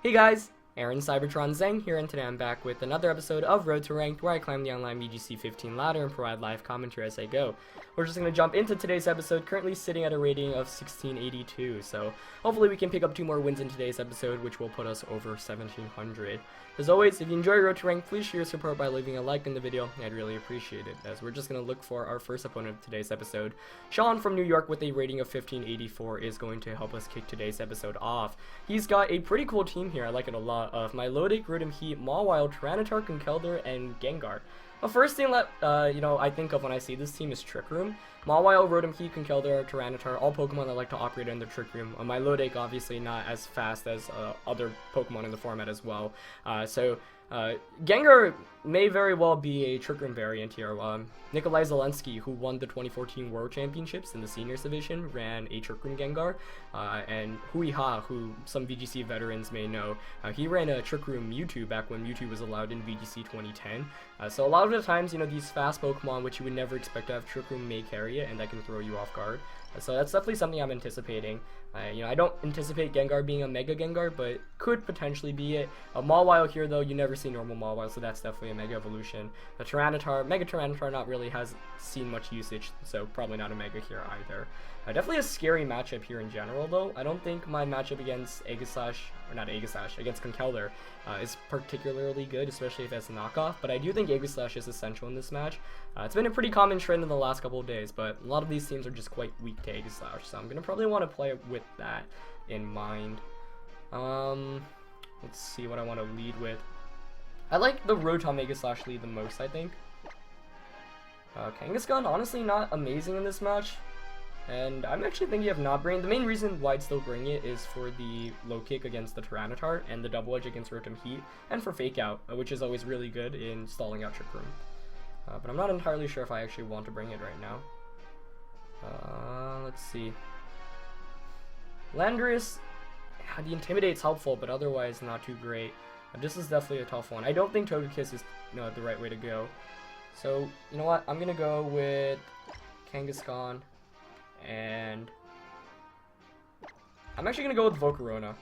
Hey guys, Aaron Cybertron Zeng here, and today I'm back with another episode of Road to Ranked, where I climb the online VGC 15 ladder and provide live commentary as I go. We're just going to jump into today's episode, currently sitting at a rating of 1682, so hopefully we can pick up 2 more wins in today's episode, which will put us over 1700. As always, if you enjoy Road to Ranked, please show your support by leaving a like in the video. I'd really appreciate it, as we're just going to look for our first opponent of today's episode. Sean from New York with a rating of 1584 is going to help us kick today's episode off. He's got a pretty cool team here, I like it a lot, of Milotic, Rotom Heat, Mawile, Tyranitar, Conkeldurr, and Gengar. The first thing that, I think of when I see this team is Trick Room. Mawile, Rotom Heat, Conkeldurr, Tyranitar, all Pokemon that like to operate in the Trick Room. Milotic, obviously not as fast as other Pokemon in the format as well. Gengar may very well be a Trick Room variant here. Nikolai Zelensky, who won the 2014 World Championships in the Seniors Division, ran a Trick Room Gengar, and Hui Ha, who some VGC veterans may know, he ran a Trick Room Mewtwo back when Mewtwo was allowed in VGC 2010. So a lot of the times, these fast Pokemon, which you would never expect to have Trick Room, may carry it, and that can throw you off guard. So that's definitely something I'm anticipating. I don't anticipate Gengar being a Mega Gengar, but could potentially be it. A Mawile here, though, you never see normal Mawile, so that's definitely a Mega Evolution. The Tyranitar, Mega Tyranitar not really has seen much usage, so probably not a Mega here either. Definitely a scary matchup here in general, though. I don't think my matchup against against Conkeldurr is particularly good, especially if it's a knockoff, but I do think Aegislash is essential in this match. It's been a pretty common trend in the last couple of days, but a lot of these teams are just quite weak to Aegislash, so I'm going to probably want to play with that in mind. Let's see what I want to lead with. I like the Rotom Aegislash lead the most, I think. Kangaskhan, honestly not amazing in this match. And I'm actually thinking of not bringing. The main reason why I'd still bring it is for the low kick against the Tyranitar and the double edge against Rotom Heat, and for fake out, which is always really good in stalling out Trick Room. But I'm not entirely sure if I actually want to bring it right now. Let's see. Landorus, the Intimidate's helpful, but otherwise not too great. This is definitely a tough one. I don't think Togekiss is the right way to go. So, you know what? I'm going to go with Kangaskhan. And I'm actually going to go with Volcarona.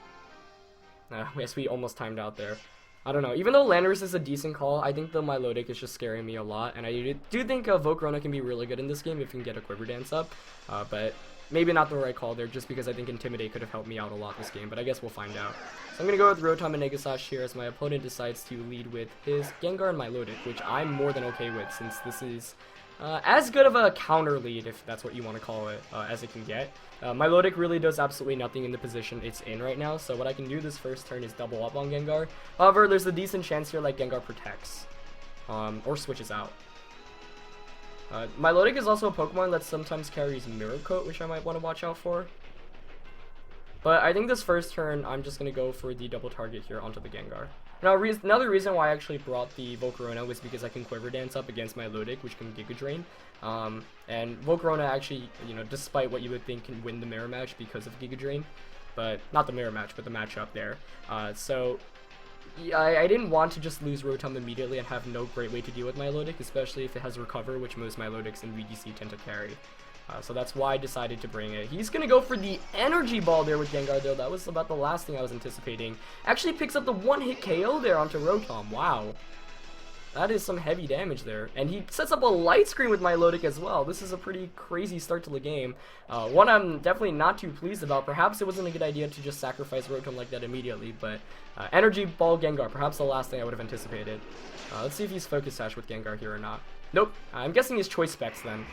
Yes, we almost timed out there. I don't know. Even though Landorus is a decent call, I think the Milotic is just scaring me a lot. And I do think Volcarona can be really good in this game if you can get a Quiver Dance up. But maybe not the right call there, just because I think Intimidate could have helped me out a lot this game. But I guess we'll find out. So I'm going to go with Rotom and Aegislash here as my opponent decides to lead with his Gengar and Milotic, which I'm more than okay with, since this is as good of a counter lead, if that's what you want to call it, as it can get. Milotic really does absolutely nothing in the position it's in right now, so what I can do this first turn is double up on Gengar. However, there's a decent chance here like Gengar protects, or switches out. Milotic is also a Pokemon that sometimes carries Mirror Coat, which I might want to watch out for. But I think this first turn, I'm just going to go for the double target here onto the Gengar. Now, another reason why I actually brought the Volcarona was because I can Quiver Dance up against Milotic, which can Giga Drain. And Volcarona actually, despite what you would think, can win the mirror match because of Giga Drain. But, not the mirror match, but the matchup there. So, yeah, I didn't want to just lose Rotom immediately and have no great way to deal with Milotic, especially if it has Recover, which most Milotics in VGC tend to carry. So that's why I decided to bring it. He's going to go for the Energy Ball there with Gengar, though. That was about the last thing I was anticipating. Actually picks up the one-hit KO there onto Rotom. Wow. That is some heavy damage there. And he sets up a Light Screen with Milotic as well. This is a pretty crazy start to the game. One I'm definitely not too pleased about. Perhaps it wasn't a good idea to just sacrifice Rotom like that immediately, but Energy Ball Gengar, perhaps the last thing I would have anticipated. Let's see if he's Focus Sash with Gengar here or not. Nope. I'm guessing he's Choice Specs then.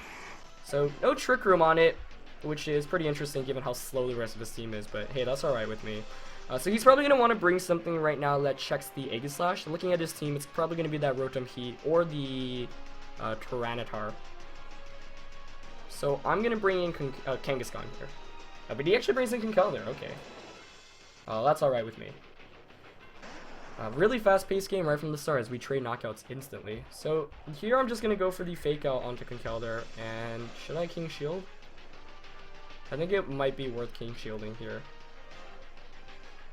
So, no Trick Room on it, which is pretty interesting given how slow the rest of his team is, but hey, that's alright with me. So he's probably going to want to bring something right now that checks the Aegislash. Looking at his team, it's probably going to be that Rotom Heat or the Tyranitar. So I'm going to bring in Kangaskhan here. But he actually brings in Conkeldurr, okay. That's alright with me. Really fast-paced game right from the start as we trade knockouts instantly. So here I'm just going to go for the fake out onto Conkeldurr, and should I King Shield? I think it might be worth King Shielding here.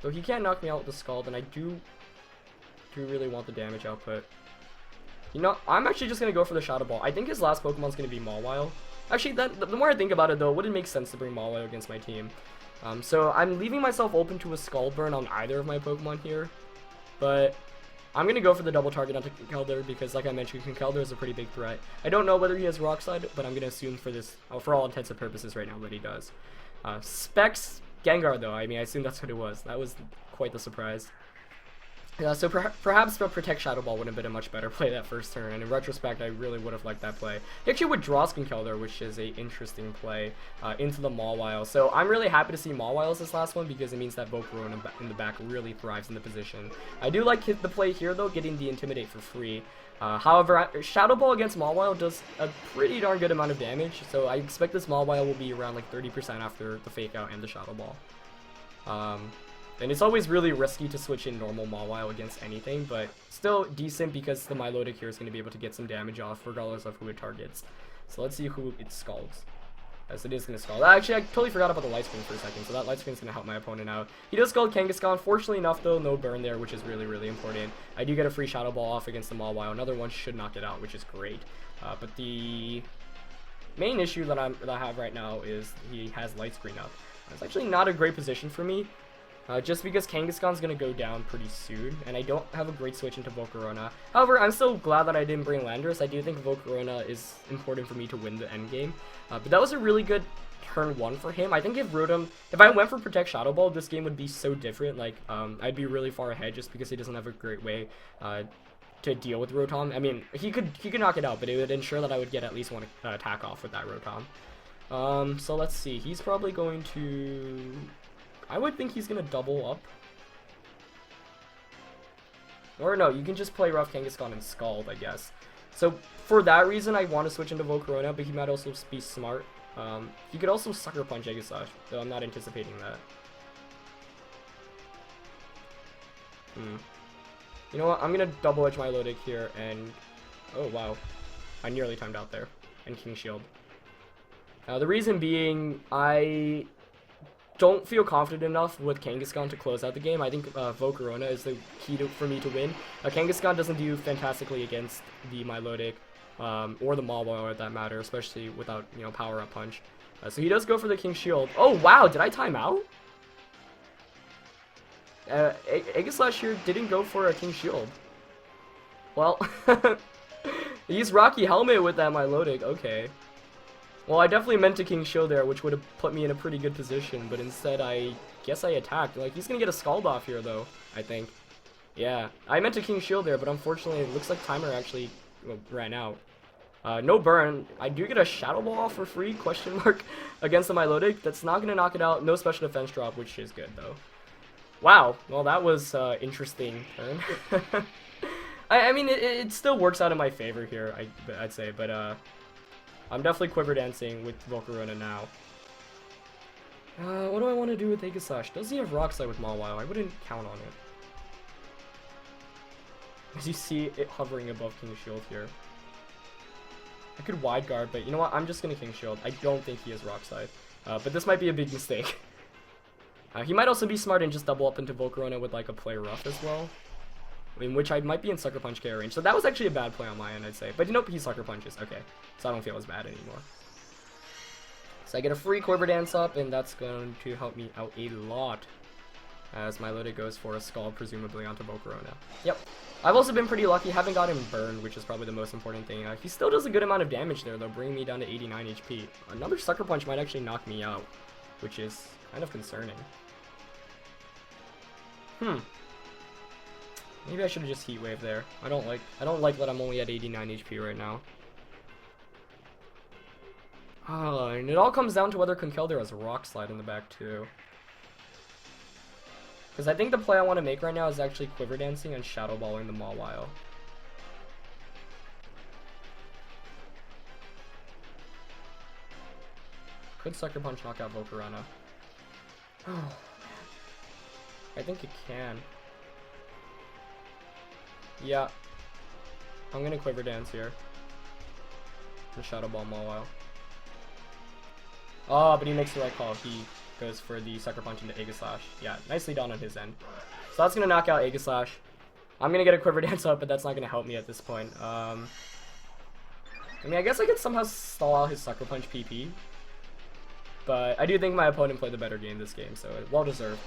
Though he can't knock me out with the Scald, and I do really want the damage output. I'm actually just going to go for the Shadow Ball. I think his last Pokemon's going to be Mawile. Actually, the more I think about it though, it wouldn't make sense to bring Mawile against my team. So I'm leaving myself open to a Scald Burn on either of my Pokemon here, but I'm going to go for the double target onto Conkeldurr because, like I mentioned, Conkeldurr is a pretty big threat. I don't know whether he has Rock Slide, but I'm going to assume for this, for all intents and purposes right now that he does. Specs Gengar, though. I mean, I assume that's what it was. That was quite the surprise. So perhaps the Protect Shadow Ball would have been a much better play that first turn, and in retrospect, I really would have liked that play. He actually withdraws Conkeldurr, which is a interesting play into the Mawile. So I'm really happy to see Mawile as this last one because it means that Volcarona in the back really thrives in the position. I do like the play here, though, getting the Intimidate for free. However, Shadow Ball against Mawile does a pretty darn good amount of damage, so I expect this Mawile will be around like 30% after the Fake Out and the Shadow Ball. And it's always really risky to switch in normal Mawile against anything, but still decent because the Milotic here is going to be able to get some damage off regardless of who it targets. So let's see who it scalds. As it is going to scald. Actually, I totally forgot about the Light Screen for a second, so that Light Screen is going to help my opponent out. He does scald Kangaskhan. Fortunately enough, though, no burn there, which is really, really important. I do get a free Shadow Ball off against the Mawile. Another one should knock it out, which is great. But the main issue that I have right now is he has Light Screen up. It's actually not a great position for me. Just because Kangaskhan's going to go down pretty soon, and I don't have a great switch into Volcarona. However, I'm still glad that I didn't bring Landorus. I do think Volcarona is important for me to win the endgame. But that was a really good turn 1 for him. I think if I went for Protect Shadow Ball, this game would be so different. Like, I'd be really far ahead just because he doesn't have a great way to deal with Rotom. I mean, he could knock it out, but it would ensure that I would get at least one attack off with that Rotom. So let's see. He's probably going to... I would think he's going to double up. Or no, you can just play Rough Kangaskhan and Scald, I guess. So for that reason, I want to switch into Volcarona, but he might also be smart. He could also Sucker Punch Aegislash, though I'm not anticipating that. You know what? I'm going to double edge my Milotic here, and... Oh, wow. I nearly timed out there. And King Shield. The reason being, I don't feel confident enough with Kangaskhan to close out the game. I think Volcarona is the key for me to win. Kangaskhan doesn't do fantastically against the Milotic, or the Mawile for that matter, especially without, you know, Power-Up Punch. So he does go for the King Shield. Oh, wow, did I time out? Aegislash here didn't go for a King Shield. Well, he's Rocky Helmet with that Milotic, okay. Well, I definitely meant to King Shield there, which would have put me in a pretty good position, but instead I guess I attacked. Like, he's gonna get a Scald off here, though, I think. Yeah, I meant to King Shield there, but unfortunately it looks like timer actually ran out. No burn. I do get a Shadow Ball off for free, question mark, against the Milotic. That's not gonna knock it out. No special defense drop, which is good, though. Wow, well, that was interesting turn. I mean, it still works out in my favor here, I'd say, but I'm definitely Quiver Dancing with Volcarona now. What do I want to do with Aegislash? Does he have Rock Slide with Mawile? I wouldn't count on it. As you see it hovering above King Shield here. I could Wide Guard, but you know what? I'm just going to King Shield. I don't think he has Rock Slide. But this might be a big mistake. He might also be smart and just double up into Volcarona with like a Play Rough as well. In which I might be in Sucker Punch KO range. So that was actually a bad play on my end, I'd say. But nope, he Sucker Punches. Okay. So I don't feel as bad anymore. So I get a free Quiver Dance up, and that's going to help me out a lot. As Milotic goes for a Scald, presumably onto Volcarona. Yep. I've also been pretty lucky. Haven't got him burned, which is probably the most important thing. He still does a good amount of damage there, though, bringing me down to 89 HP. Another Sucker Punch might actually knock me out, which is kind of concerning. Maybe I should have just Heat Wave there. I don't like that I'm only at 89 HP right now. And it all comes down to whether Conkeldurr has Rock Slide in the back too. Because I think the play I want to make right now is actually Quiver Dancing and Shadow Balling the Mawile. Could Sucker Punch knock out Volcarona? Oh man. I think it can. Yeah, I'm gonna Quiver Dance here. And Shadow Ball Mawile. Oh, but he makes the right call. He goes for the Sucker Punch into Aegislash. Yeah, nicely done on his end. So that's gonna knock out Aegislash. I'm gonna get a Quiver Dance up, but that's not gonna help me at this point. I mean, I guess I could somehow stall out his Sucker Punch PP. But I do think my opponent played the better game this game, so well deserved.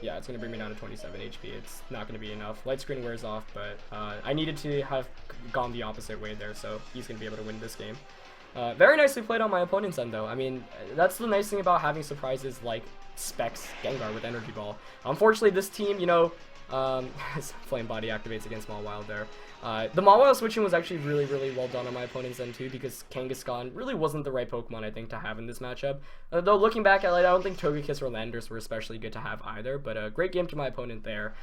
Yeah, it's going to bring me down to 27 HP. It's not going to be enough. Light screen wears off, but I needed to have gone the opposite way there, so he's going to be able to win this game. Very nicely played on my opponent's end, though. I mean, that's the nice thing about having surprises like Specs Gengar with Energy Ball. Unfortunately, this team, you know, Flame Body activates against Mawile there. The Mawile switching was actually really, really well done on my opponent's end too, because Kangaskhan really wasn't the right Pokemon, I think, to have in this matchup. Though looking back at it, I don't think Togekiss or Landorus were especially good to have either, but a great game to my opponent there.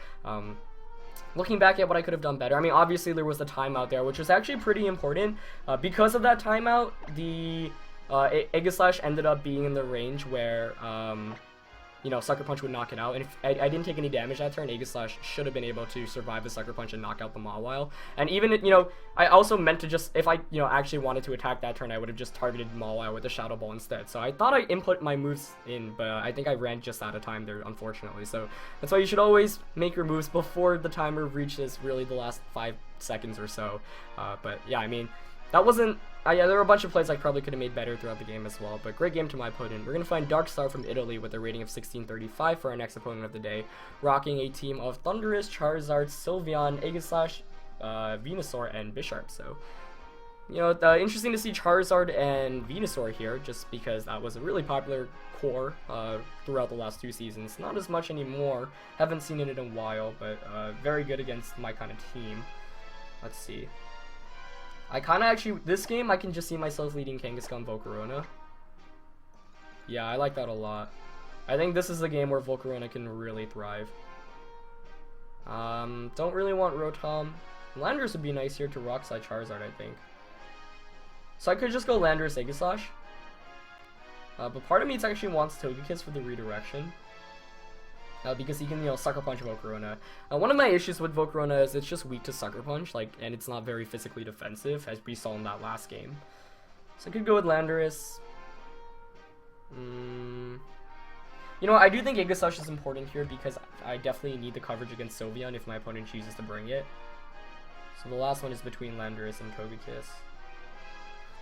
Looking back at what I could have done better, I mean, obviously there was the timeout there, which was actually pretty important. Because of that timeout, the Aegislash ended up being in the range where you know, Sucker Punch would knock it out, and if I didn't take any damage that turn, Aegislash should have been able to survive the Sucker Punch and knock out the Mawile. And even, you know, I also meant to just, if I, you know, actually wanted to attack that turn, I would have just targeted Mawile with the Shadow Ball instead. So I thought I input my moves in, but I think I ran just out of time there, unfortunately. So that's why you should always make your moves before the timer reaches really the last 5 seconds or so. But yeah, I mean, that wasn't... yeah, there were a bunch of plays I probably could have made better throughout the game as well, but great game to my opponent. We're going to find Darkstar from Italy with a rating of 1635 for our next opponent of the day, rocking a team of Thundurus, Charizard, Sylveon, Aegislash, Venusaur, and Bisharp. So, you know, interesting to see Charizard and Venusaur here, just because that was a really popular core throughout the last 2 seasons. Not as much anymore, haven't seen it in a while, but very good against my kind of team. Let's see. I kind of actually, this game, I can just see myself leading Kangaskhan Volcarona. Yeah, I like that a lot. I think this is a game where Volcarona can really thrive. Don't really want Rotom. Landorus would be nice here to Rock Slide Charizard, I think. So I could just go Landorus Aegislash. But part of me actually wants Togekiss for the redirection. Because he can, you know, Sucker Punch Volcarona. One of my issues with Volcarona is it's just weak to Sucker Punch, like, and it's not very physically defensive, as we saw in that last game. So I could go with Landorus. You know, I do think Aegislash is important here because I definitely need the coverage against Sylveon if my opponent chooses to bring it. So the last one is between Landorus and Togekiss.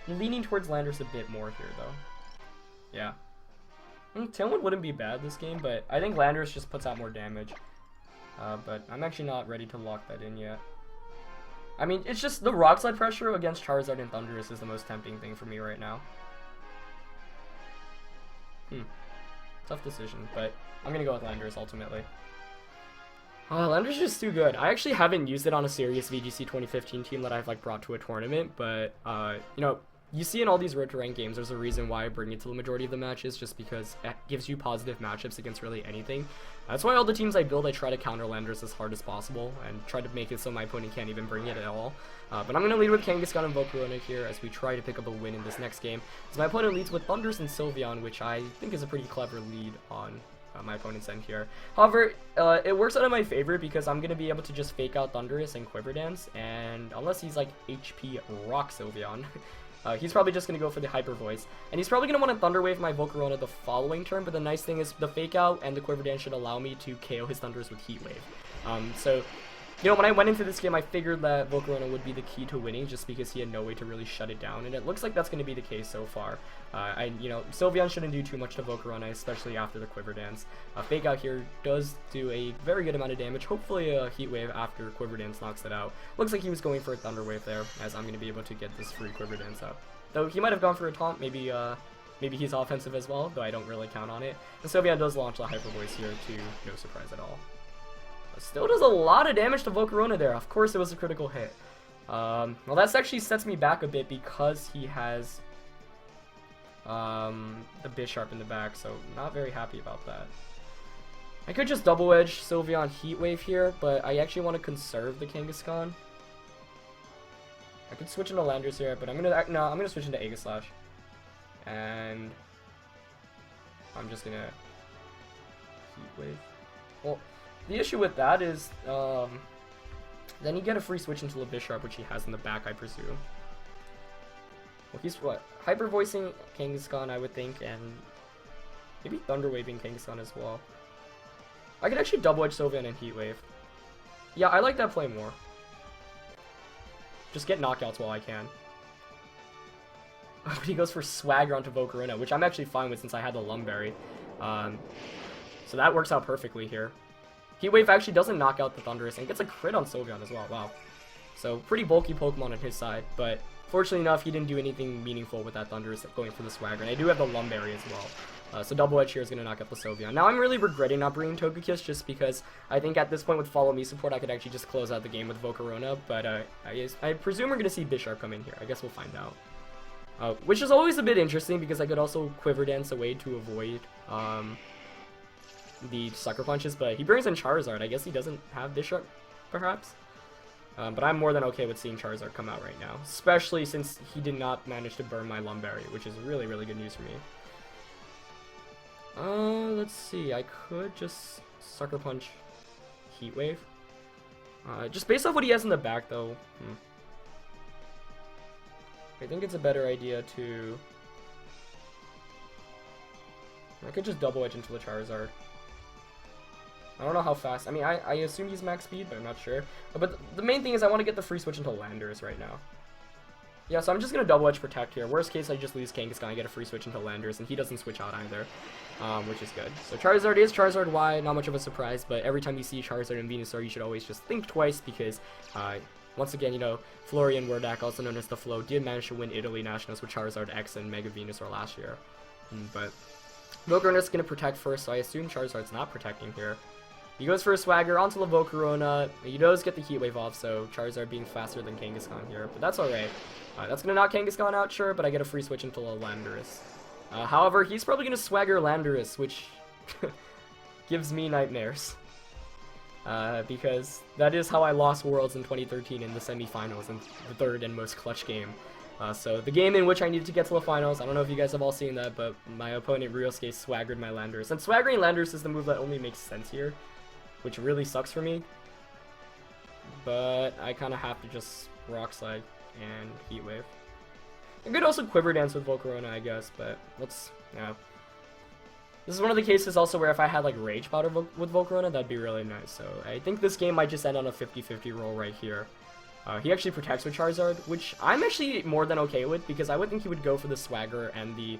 I'm leaning towards Landorus a bit more here, though. Yeah. Tailwind wouldn't be bad this game, but I think Landorus just puts out more damage. But I'm actually not ready to lock that in yet. I mean, it's just the Rock Slide pressure against Charizard and Thundurus is the most tempting thing for me right now. Tough decision, but I'm gonna go with Landorus ultimately. Landorus is just too good. I actually haven't used it on a serious VGC 2015 team that I've like brought to a tournament, but you know, you see in all these road to rank games, there's a reason why I bring it to the majority of the matches, just because it gives you positive matchups against really anything. That's why all the teams I build, I try to counter Landorus as hard as possible, and try to make it so my opponent can't even bring it at all. But I'm going to lead with Kangaskhan and Volcarona here, as we try to pick up a win in this next game. So my opponent leads with Thundurus and Sylveon, which I think is a pretty clever lead on my opponent's end here. However, it works out in my favor because I'm going to be able to just fake out Thundurus and Quiver Dance, and unless he's like HP Rock Sylveon, he's probably just going to go for the Hyper Voice. And he's probably going to want to Thunder Wave my Volcarona the following turn, but the nice thing is the Fake Out and the Quiver Dance should allow me to KO his Thundurus with Heat Wave. So, you know, when I went into this game, I figured that Volcarona would be the key to winning just because he had no way to really shut it down, and it looks like that's going to be the case so far. You know, Sylveon shouldn't do too much to Volcarona, especially after the Quiver Dance. Fake Out here does do a very good amount of damage, hopefully a Heat Wave after Quiver Dance knocks it out. Looks like he was going for a Thunder Wave there, as I'm going to be able to get this free Quiver Dance up. Though he might have gone for a taunt, maybe he's offensive as well, though I don't really count on it. And Sylveon does launch the Hyper Voice here to no surprise at all. Still does a lot of damage to Volcarona there. Of course it was a critical hit. Well, that actually sets me back a bit because he has the Bisharp in the back, so not very happy about that. I could just double edge Sylveon Heat Wave here, but I actually want to conserve the Kangaskhan. I could switch into Landorus here, but I'm gonna switch into Aegislash. And I'm just gonna Heat Wave. Well, the issue with that is, then you get a free switch into Bisharp, which he has in the back, I presume. Well, he's what? Hyper Voicing Kangaskhan, I would think, and maybe Thunder Waving Kangaskhan as well. I could actually double edge Sylveon and Heat Wave. Yeah, I like that play more. Just get knockouts while I can. But he goes for Swagger onto Volcarona, which I'm actually fine with since I had the Lumberry. So that works out perfectly here. Heat Wave actually doesn't knock out the Thundurus and gets a crit on Sylveon as well. Wow. So pretty bulky Pokemon on his side, but fortunately enough, he didn't do anything meaningful with that Thundurus going for the Swagger. And I do have the Lumberry as well. So Double Edge here is going to knock out the Sylveon. Now I'm really regretting not bringing Togekiss just because I think at this point with Follow Me support I could actually just close out the game with Volcarona. But I presume we're going to see Bisharp come in here. I guess we'll find out. Which is always a bit interesting because I could also Quiver Dance away to avoid the Sucker Punches. But he brings in Charizard. I guess he doesn't have Bisharp, perhaps. But I'm more than okay with seeing Charizard come out right now. Especially since he did not manage to burn my Lumberry, which is really, really good news for me. Let's see. I could just Sucker Punch Heat Wave. Just based off what he has in the back, though. I think it's a better idea to... I could just Double Edge into the Charizard. I don't know how fast. I mean, I assume he's max speed, but I'm not sure. But the main thing is I want to get the free switch into Landorus right now. Yeah, so I'm just going to Double Edge Protect here. Worst case, I just lose Kangaskhan and get a free switch into Landorus, and he doesn't switch out either, which is good. So Charizard is Charizard Y, not much of a surprise, but every time you see Charizard and Venusaur, you should always just think twice because, once again, you know, Florian Wordak, also known as the Flow, did manage to win Italy Nationals with Charizard X and Mega Venusaur last year. But Volcarona's going to Protect first, so I assume Charizard's not protecting here. He goes for a Swagger onto the Volcarona. He does get the Heat Wave off, so Charizard being faster than Kangaskhan here, but that's alright. That's going to knock Kangaskhan out, sure, but I get a free switch into Landorus. However, he's probably going to Swagger Landorus, which gives me nightmares. Because that is how I lost Worlds in 2013 in the semifinals in the third and most clutch game. So the game in which I needed to get to the finals, I don't know if you guys have all seen that, but my opponent Ryosuke swaggered my Landorus. And swaggering Landorus is the move that only makes sense here, which really sucks for me. But I kind of have to just Rock Slide and Heat Wave. I could also Quiver Dance with Volcarona, I guess, but let's, yeah. This is one of the cases also where if I had like Rage Powder with Volcarona, that'd be really nice. So I think this game might just end on a 50-50 roll right here. He actually protects with Charizard, which I'm actually more than okay with because I would think he would go for the Swagger and the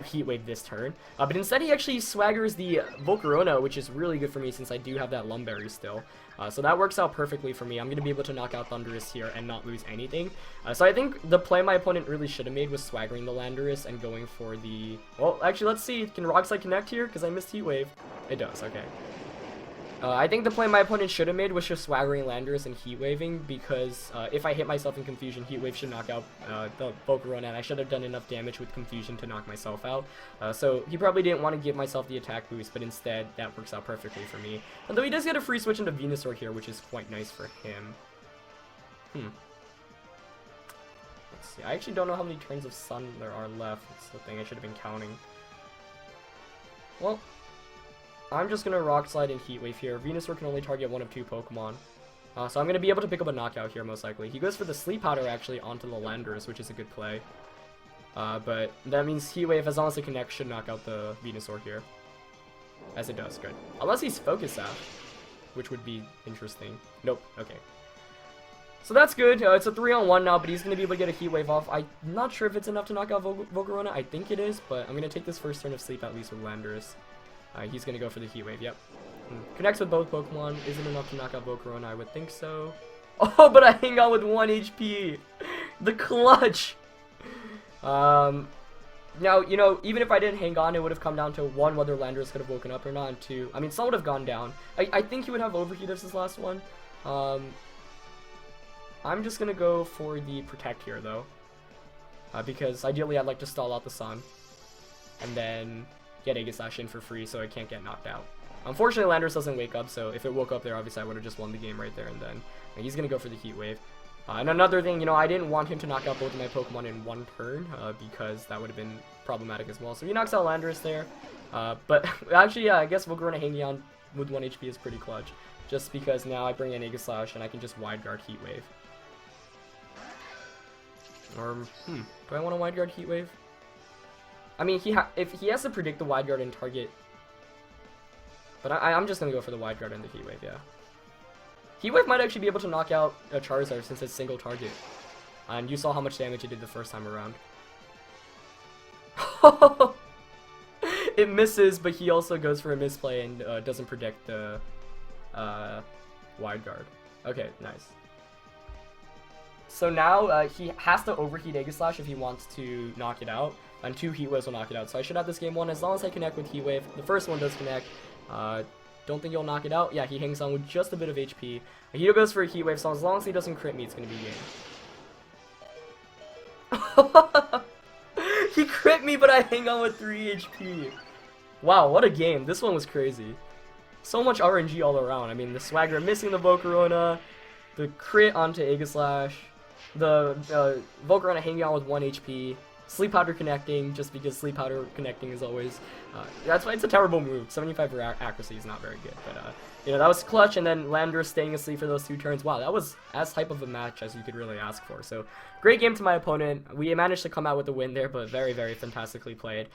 Heat Wave this turn. But instead he actually Swaggers the Volcarona, which is really good for me since I do have that Lumberry still. So that works out perfectly for me. I'm going to be able to knock out Thundurus here and not lose anything. So I think the play my opponent really should have made was Swaggering the Landorus and going for the... Well, actually, let's see. Can Rock Slide connect here? Because I missed Heat Wave. It does, okay. I think the play my opponent should have made was just Swaggering Landorus and Heat Waving because if I hit myself in Confusion, Heat Wave should knock out the Volcarona, and I should have done enough damage with Confusion to knock myself out. So he probably didn't want to give myself the attack boost, but instead that works out perfectly for me. Although he does get a free switch into Venusaur here, which is quite nice for him. Let's see. I actually don't know how many turns of Sun there are left. That's the thing I should have been counting. Well, I'm just going to Rock Slide and Heat Wave here. Venusaur can only target one of two Pokemon. So I'm going to be able to pick up a knockout here, most likely. He goes for the Sleep Powder, actually, onto the Landorus, which is a good play. But that means Heat Wave, as long as it connects, should knock out the Venusaur here. As it does, good. Unless he's Focus Sash, which would be interesting. Nope, okay. So that's good. It's a 3-on-1 now, but he's going to be able to get a Heat Wave off. I'm not sure if it's enough to knock out Volcarona. I think it is, but I'm going to take this first turn of Sleep at least with Landorus. He's going to go for the Heat Wave, yep. Connects with both Pokemon. Isn't enough to knock out Volcarona, I would think so. Oh, but I hang out with 1 HP! The clutch! Now, you know, even if I didn't hang on, it would have come down to 1, whether Landorus could have woken up or not, and 2, I mean, Sun would have gone down. I think he would have Overheat as his last one. I'm just going to go for the Protect here, though. Because ideally I'd like to stall out the Sun. And then get Aegislash in for free so I can't get knocked out. Unfortunately, Landorus doesn't wake up, so if it woke up there, obviously I would have just won the game right there and then. And he's going to go for the Heat Wave. And another thing, you know, I didn't want him to knock out both of my Pokemon in one turn, because that would have been problematic as well. So he knocks out Landorus there. But actually, yeah, I guess Volcarona hanging on with 1 HP is pretty clutch. Just because now I bring in Aegislash and I can just Wide Guard Heat Wave. Or, do I want to Wide Guard Heat Wave? I mean, if he has to predict the Wide Guard and target, but I'm just gonna go for the Wide Guard and the Heat Wave, yeah. Heat Wave might actually be able to knock out a Charizard since it's single target, and you saw how much damage it did the first time around. It misses, but he also goes for a misplay and doesn't predict the wide guard. Okay, nice. So now he has to overheat Aegislash if he wants to knock it out, and 2 Heat Waves will knock it out. So I should have this game won as long as I connect with Heat Wave. The first one does connect. Don't think he'll knock it out. Yeah, he hangs on with just a bit of HP. Ahito goes for a Heat Wave, so as long as he doesn't crit me, it's going to be game. He crit me, but I hang on with 3 HP. Wow, what a game. This one was crazy. So much RNG all around. I mean, the Swagger missing the Volcarona, the crit onto Aegislash, the Volcarona hanging on with 1 HP, Sleep Powder connecting, just because Sleep Powder connecting is always... that's why it's a terrible move. 75 accuracy is not very good, but you know, that was clutch, and then Landor staying asleep for those 2 turns. Wow, that was as type of a match as you could really ask for. So, great game to my opponent. We managed to come out with the win there, but very, very fantastically played.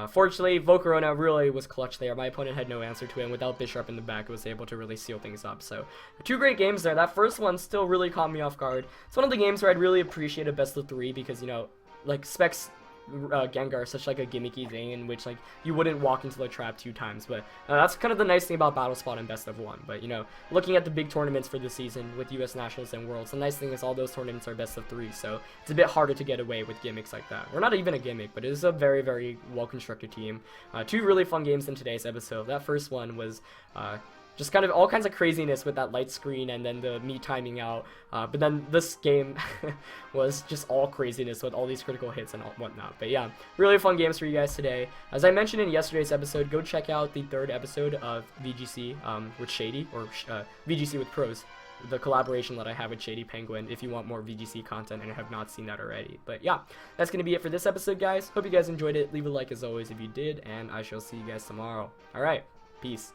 Fortunately, Volcarona really was clutch there. My opponent had no answer to him. Without Bisharp in the back, was able to really seal things up. So, 2 great games there. That first one still really caught me off guard. It's one of the games where I'd really appreciate a best of 3 because, you know, like, Specs Gengar is such like a gimmicky thing in which like you wouldn't walk into the trap 2 times, but that's kind of the nice thing about Battle Spot and Best of 1. But you know, looking at the big tournaments for this season with US Nationals and Worlds, the nice thing is all those tournaments are Best of 3, so it's a bit harder to get away with gimmicks like that. Or not even a gimmick, but it is a very, very well constructed team. 2 really fun games in today's episode. That first one was just kind of all kinds of craziness with that light screen and then the me timing out. But then this game was just all craziness with all these critical hits and whatnot. But yeah, really fun games for you guys today. As I mentioned in yesterday's episode, go check out the 3rd episode of VGC with Shady, or VGC with Pros, the collaboration that I have with Shady Penguin, if you want more VGC content and have not seen that already. But yeah, that's going to be it for this episode, guys. Hope you guys enjoyed it. Leave a like as always if you did, and I shall see you guys tomorrow. Alright, peace.